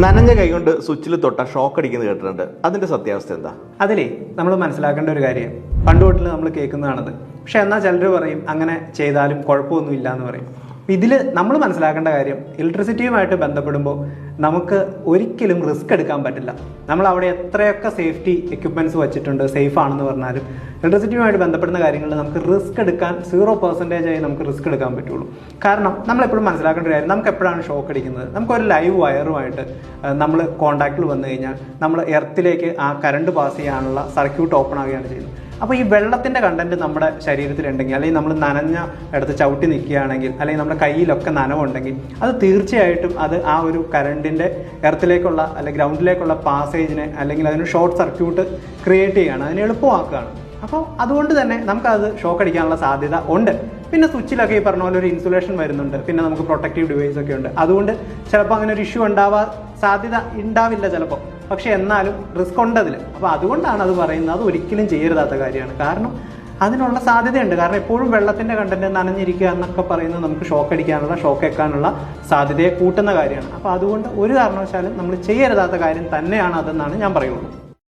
നനഞ്ഞ കൈകൊണ്ട് സ്വിച്ചിൽ തൊട്ട ഷോക്ക് അടിക്കുന്നത് കേട്ടിട്ടുണ്ട്. അതിന്റെ സത്യാവസ്ഥ എന്താ? അതിലേ നമ്മൾ മനസ്സിലാക്കേണ്ട ഒരു കാര്യം, പണ്ട് തൊട്ടിൽ നമ്മൾ കേൾക്കുന്നതാണത്. പക്ഷെ എന്നാൽ ചിലർ പറയും അങ്ങനെ ചെയ്താലും കുഴപ്പമൊന്നുമില്ല എന്ന് പറയും. ഇതിൽ നമ്മൾ മനസ്സിലാക്കേണ്ട കാര്യം, ഇലക്ട്രിസിറ്റിയുമായിട്ട് ബന്ധപ്പെടുമ്പോൾ നമുക്ക് ഒരിക്കലും റിസ്ക് എടുക്കാൻ പറ്റില്ല. നമ്മൾ അവിടെ എത്രയൊക്കെ സേഫ്റ്റി എക്യുപ്മെൻറ്റ്സ് വെച്ചിട്ടുണ്ട്, സേഫ് ആണെന്ന് പറഞ്ഞാലും ഇലക്ട്രിസിറ്റിയുമായിട്ട് ബന്ധപ്പെടുന്ന കാര്യങ്ങളിൽ നമുക്ക് റിസ്ക് എടുക്കാൻ 0% ആയി നമുക്ക് റിസ്ക് എടുക്കാൻ പറ്റുള്ളൂ. കാരണം നമ്മളെപ്പോഴും മനസ്സിലാക്കേണ്ട ഒരു കാര്യം, നമുക്ക് എപ്പോഴാണ് ഷോക്ക് അടിക്കുന്നത്? നമുക്കൊരു ലൈവ് വയറുമായിട്ട് നമ്മൾ കോൺടാക്റ്റിൽ വന്നു കഴിഞ്ഞാൽ നമ്മൾ എർത്തിലേക്ക് ആ കറണ്ട് പാസ് ചെയ്യാനുള്ള സർക്യൂട്ട് ഓപ്പൺ ആവുകയാണ് ചെയ്യുന്നത്. അപ്പോൾ ഈ വെള്ളത്തിൻ്റെ കണ്ടന്റ് നമ്മുടെ ശരീരത്തിലുണ്ടെങ്കിൽ, അല്ലെങ്കിൽ നമ്മൾ നനഞ്ഞ ഇടത്ത് ചവിട്ടി നിൽക്കുകയാണെങ്കിൽ, അല്ലെങ്കിൽ നമ്മുടെ കയ്യിലൊക്കെ നനവുണ്ടെങ്കിൽ, അത് തീർച്ചയായിട്ടും അത് ആ ഒരു കറണ്ടിൻ്റെ എർത്തിലേക്കുള്ള അല്ലെങ്കിൽ ഗ്രൗണ്ടിലേക്കുള്ള പാസേജിനെ അല്ലെങ്കിൽ അതിന് ഷോർട്ട് സർക്യൂട്ട് ക്രിയേറ്റ് ചെയ്യുകയാണ്, അതിനെ എളുപ്പമാക്കുകയാണ്. അപ്പോൾ അതുകൊണ്ട് തന്നെ നമുക്കത് ഷോക്ക് അടിക്കാനുള്ള സാധ്യത ഉണ്ട്. പിന്നെ സ്വിച്ചിലൊക്കെ ഈ പറഞ്ഞ പോലെ ഒരു ഇൻസുലേഷൻ വരുന്നുണ്ട്, പിന്നെ നമുക്ക് പ്രൊട്ടക്റ്റീവ് ഡിവൈസ് ഒക്കെ ഉണ്ട്. അതുകൊണ്ട് ചിലപ്പോൾ അങ്ങനെ ഒരു ഇഷ്യൂ സാധ്യത ഉണ്ടാവില്ല ചിലപ്പോൾ, പക്ഷെ എന്നാലും റിസ്ക് ഉണ്ട് അതിൽ. അപ്പോൾ അതുകൊണ്ടാണ് അത് പറയുന്നത്, അത് ഒരിക്കലും ചെയ്യരുതാത്ത കാര്യമാണ്. കാരണം അതിനുള്ള സാധ്യതയുണ്ട്. കാരണം എപ്പോഴും വെള്ളത്തിൻ്റെ കണ്ടന്റ് നനഞ്ഞിരിക്കുക എന്നൊക്കെ പറയുന്നത് നമുക്ക് ഷോക്ക് അടിക്കാനുള്ള, ഷോക്ക് വെക്കാനുള്ള സാധ്യതയെ കൂട്ടുന്ന കാര്യമാണ്. അപ്പോൾ അതുകൊണ്ട് ഒരു കാരണവശാലും നമ്മൾ ചെയ്യരുതാത്ത കാര്യം തന്നെയാണ് അതെന്നാണ് ഞാൻ പറയുള്ളൂ.